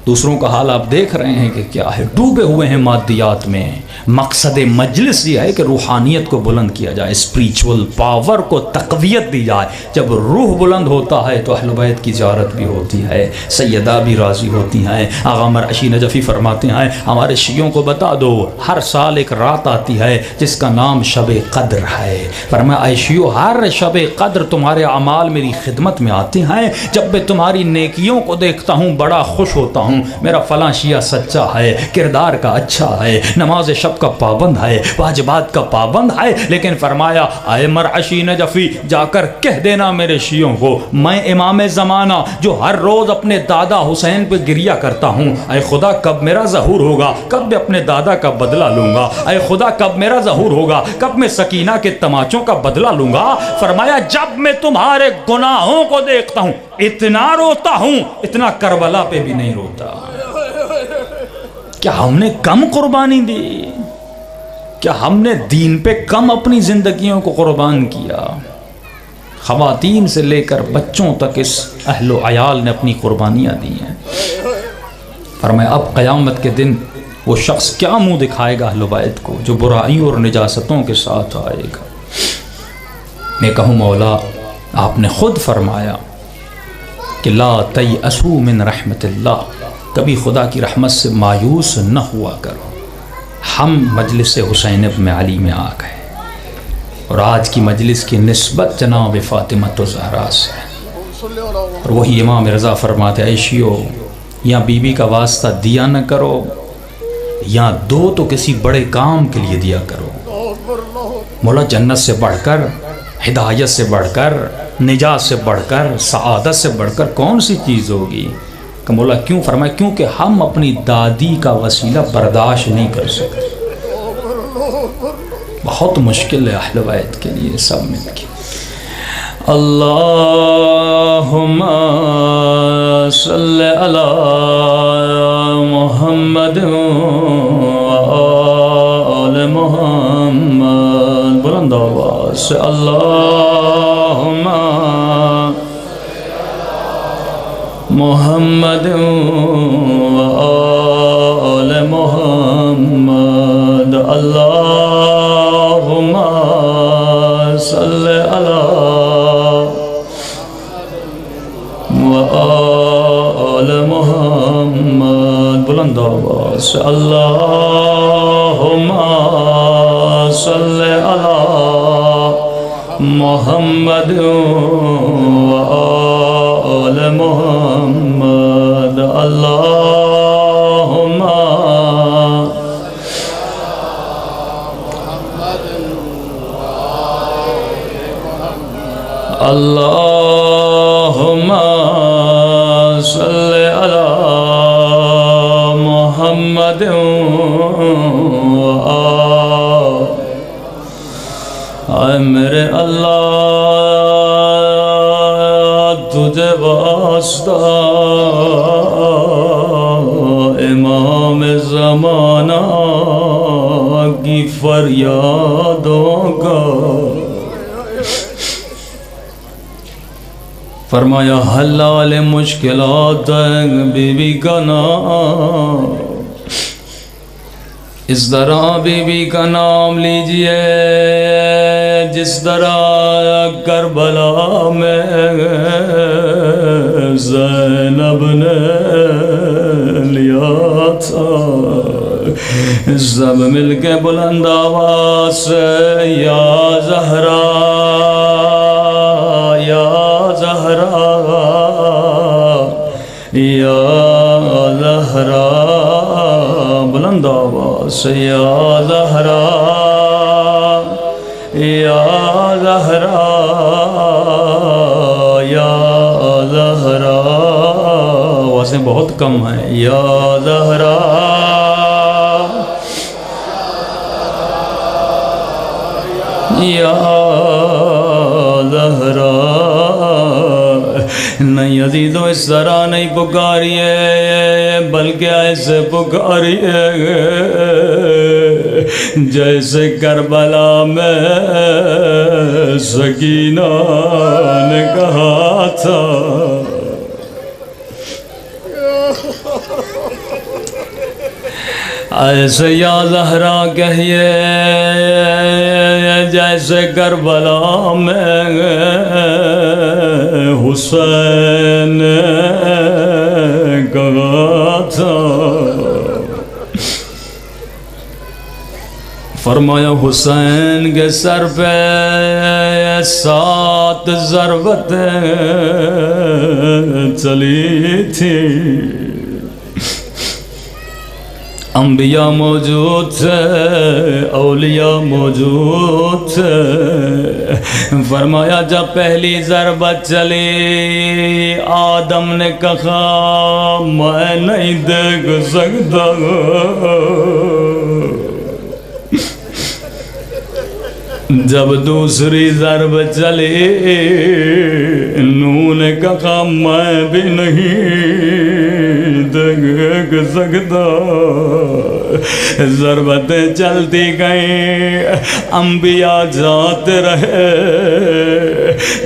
دوسروں کا حال آپ دیکھ رہے ہیں کہ کیا ہے، ڈوبے ہوئے ہیں مادیات میں۔ مقصد مجلس یہ ہے کہ روحانیت کو بلند کیا جائے، اسپریچول پاور کو تقویت دی جائے۔ جب روح بلند ہوتا ہے تو اہل بیت کی زیارت بھی ہوتی ہے، سیدہ بھی راضی ہوتی ہیں۔ آغا مرعشی نجفی فرماتے ہیں ہمارے شیعوں کو بتا دو ہر سال ایک رات آتی ہے جس کا نام شب قدر ہے۔ فرمایا اے شیعو ہر شب قدر تمہارے اعمال میری خدمت میں آتے ہیں، جب میں تمہاری نیکیوں کو دیکھتا ہوں بڑا خوش ہوتا ہوں، میرا فلاں شیعہ سچا ہے، کردار کا اچھا ہے، نماز شب کا پابند ہے، واجبات کا پابند ہے۔ لیکن فرمایا اے مرعشی نجفی جا کر کہہ دینا میرے شیعوں کو میں امام زمانہ جو ہر روز اپنے دادا حسین پہ گریہ کرتا ہوں، اے خدا کب میرا ظہور ہوگا، کب میں اپنے دادا کا بدلہ لوں گا، اے خدا کب میرا ظہور ہوگا، کب میں سکینہ کے تماچوں کا بدلہ لوں گا۔ فرمایا جب میں تمہارے گناہوں کو دیکھتا ہوں اتنا روتا ہوں اتنا کربلا پہ بھی نہیں روتا۔ کیا ہم نے کم قربانی دی؟ کیا ہم نے دین پہ کم اپنی زندگیوں کو قربان کیا؟ خواتین سے لے کر بچوں تک اس اہل و عیال نے اپنی قربانیاں دی ہیں۔ فرمایا اب قیامت کے دن وہ شخص کیا منہ دکھائے گا اہل بیت کو جو برائیوں اور نجاستوں کے ساتھ آئے گا؟ میں کہوں مولا آپ نے خود فرمایا کہ لا تیأسوا من رحمت اللہ، کبھی خدا کی رحمت سے مایوس نہ ہوا کرو۔ ہم مجلس حسین ابن علی میں آ گئے اور آج کی مجلس کی نسبت جناب فاطمہ زہرا سے ہے، اور وہی امام رضا فرماتے اے شیعو یا بی بی کا واسطہ دیا نہ کرو، یا دو تو کسی بڑے کام کے لیے دیا کرو۔ مولا جنت سے بڑھ کر، ہدایت سے بڑھ کر، نجات سے بڑھ کر، سعادت سے بڑھ کر کون سی چیز ہوگی؟ کہ مولا کیوں فرمایا کیونکہ ہم اپنی دادی کا وسیلہ برداشت نہیں کر سکتے۔ بہت مشکل ہے اہل بیت کے لیے سب مل کے۔ اللہم صلی علی محمد وآل محمد، بلند آواز سے اللہم محمد وآل محمد، اللہم صلی علی وآل محمد، بلند آواز سے اللہم صلی علی محمد وآل محمد، اللہم اللہم صلی علی محمد اے میرے اللہ تجھے واسطہ امام زمانہ کی فریادوں کا فرمایا حلال مشکلات بی بی کا نام، اس طرح بی بی کا نام لیجئے جس طرح کربلا میں زینب نے لیا تھا۔ سب مل کے بلند آواز سے یا زہرا یا زہرا یا زہرا، بلند آواز سے یا زہرا یا زہرا یا زہرا، آوازیں بہت کم ہیں، یا زہرا یا زہرا۔ نہیں عزیزو اس طرح نہیں پکاریے، بلکہ ایسے پکاریے جیسے کربلا میں سکینہ نے کہا تھا۔ ایسے یا زہرا کہیے جیسے کربلا میں حسین نے کہا تھا۔ فرمایا حسین کے سر پہ 7 ضربتیں چلی تھی، انبیاء موجود تھے، اولیاء موجود تھے۔ فرمایا جب پہلی ضربت چلی آدم نے کہا میں نہیں دیکھ سکتا، جب دوسری ضرب چلی نوح نے کہا میں بھی نہیں دیکھ سکتا۔ ضربتیں چلتی گئیں، انبیاء جاتے رہے،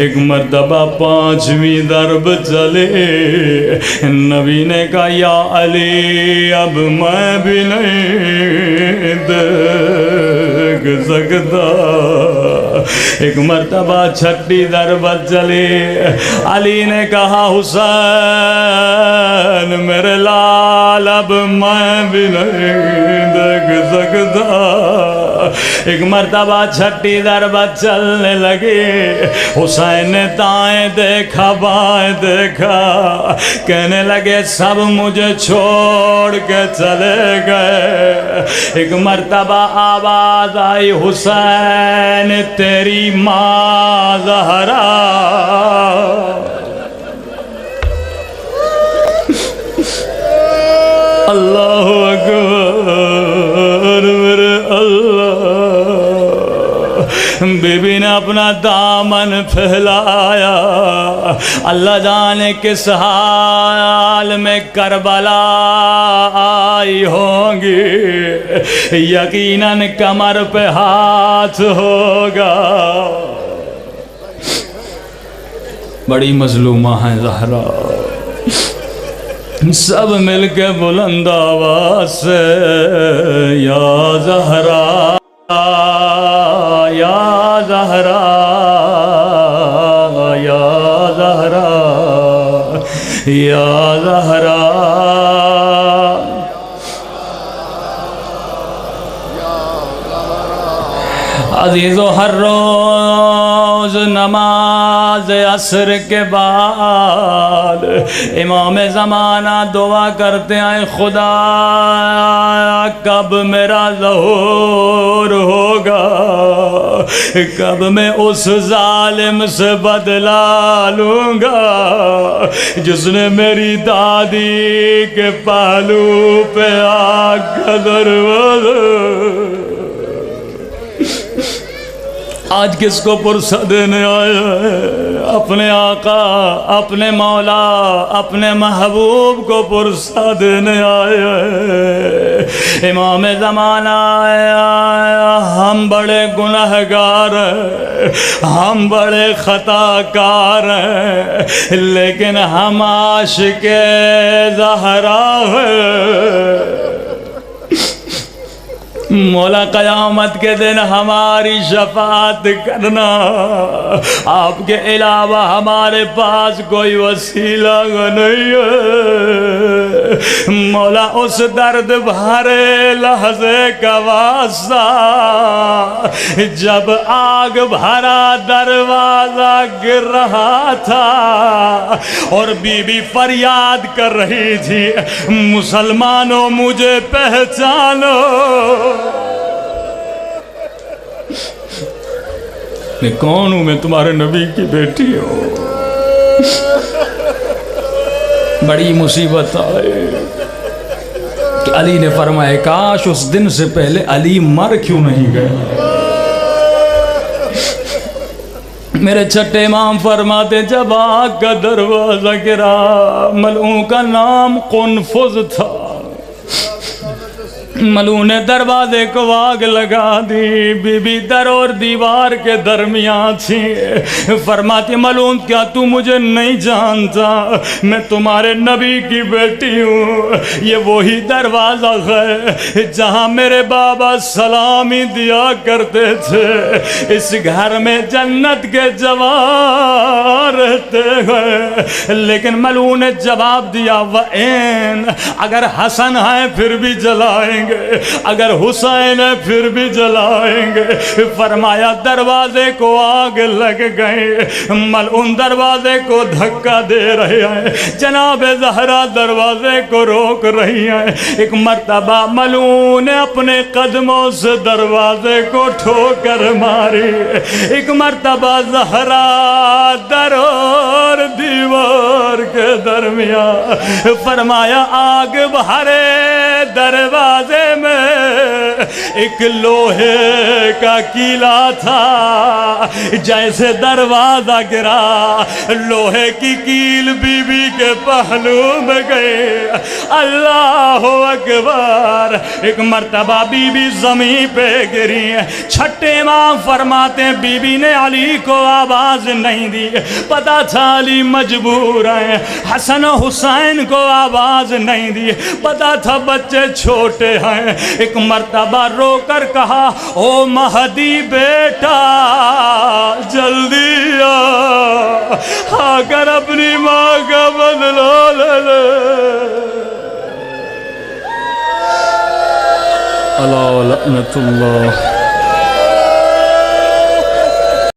ایک مرتبہ 5ویں ضرب چلی، نبی نے کہا یا علی اب میں بھی نہیں دیکھ سکتا۔ ایک مرتبہ 6ٹھی ضربت چلی، علی نے کہا حسین میرے لال اب میں بھی نہیں دیکھ سکتا۔ ایک مرتبہ 6ٹھی ضربت چلنے لگی، حسین نے دائیں دیکھا بائیں دیکھا، کہنے لگے سب مجھے چھوڑ کے چلے گئے۔ ایک مرتبہ آواز آئی حسین تیری ماں زہرا، اللہ اکبر میرے اللہ۔ بی بی نے اپنا دامن پھیلایا، اللہ جانے کس حال میں کربلا آئی ہوں گی، یقیناً کمر پہ ہاتھ ہوگا۔ بڑی مظلومہ ہیں زہرا، سب مل کے بلند آواز سے یا زہرا یا زہرا یا زہرا یا زہرا۔ عزیزو ہر روز نماز عصر کے بعد امام زمانہ دعا کرتے ہیں خدا کب میرا ظہور ہوگا، کب میں اس ظالم سے بدلہ لوں گا جس نے میری دادی کے پہلو پہ آگ کا دروازہ۔ آج کس کو پرسہ دینے آیا ہے؟ اپنے آقا، اپنے مولا، اپنے محبوب کو پرسہ دینے آیا ہے۔ امام زمانہ آیا، ہم بڑے گنہگار ہیں، ہم بڑے خطا کار ہیں، لیکن ہم عاشق زہرا ہیں۔ مولا قیامت کے دن ہماری شفاعت کرنا، آپ کے علاوہ ہمارے پاس کوئی وسیلہ نہیں ہے۔ مولا اس درد بھرے لحظے کا واسطہ، جب آگ بھرا دروازہ گر رہا تھا اور بی بی فریاد کر رہی تھی، مسلمانوں مجھے پہچانو۔ میں کون ہوں؟ میں تمہارے نبی کی بیٹی ہوں۔ بڑی مصیبت آئے کہ علی نے فرمایا کاش اس دن سے پہلے علی مر کیوں نہیں گئے۔ میرے چھٹے امام فرماتے جب آگ کا دروازہ گرا، ملعون کا نام قنفذ تھا، ملعون نے دروازے کو آگ لگا دی، بی بی در اور دیوار کے درمیان تھی۔ فرماتی ملعون کیا تو مجھے نہیں جانتا؟ میں تمہارے نبی کی بیٹی ہوں۔ یہ وہی دروازہ ہے جہاں میرے بابا سلامی دیا کرتے تھے۔ اس گھر میں جنت کے جوان رہتے ہیں۔ لیکن ملعون نے جواب دیا وَإِن، اگر حسن ہے پھر بھی جلائیں گے، اگر حسین ہے پھر بھی جلائیں گے۔ فرمایا دروازے کو آگ لگ گئی، ملعون دروازے کو دھکا دے رہے ہیں، جناب زہرا دروازے کو روک رہی ہیں۔ ایک مرتبہ ملعون نے اپنے قدموں سے دروازے کو ٹھوکر ماری، ایک مرتبہ زہرا در اور دیوار کے درمیان، فرمایا آگ بھرے دروازے میں ایک لوہے کا کیلا تھا، جیسے دروازہ گرا لوہے کی کیل بی بی کے پہلو میں گئے۔ اللہ اکبر، ایک مرتبہ بی بی زمین پہ گری۔ چھٹے امام فرماتے ہیں بی بی نے علی کو آواز نہیں دی، پتا تھا علی مجبور ہیں۔ حسن و حسین کو آواز نہیں دی، پتا تھا بچے چھوٹے ہیں۔ ایک مرتبہ رو کر کہا او مہدی بیٹا جلدی آ کر اپنی ماں کا بدلہ لے لے۔ اللہ لعنت اللہ۔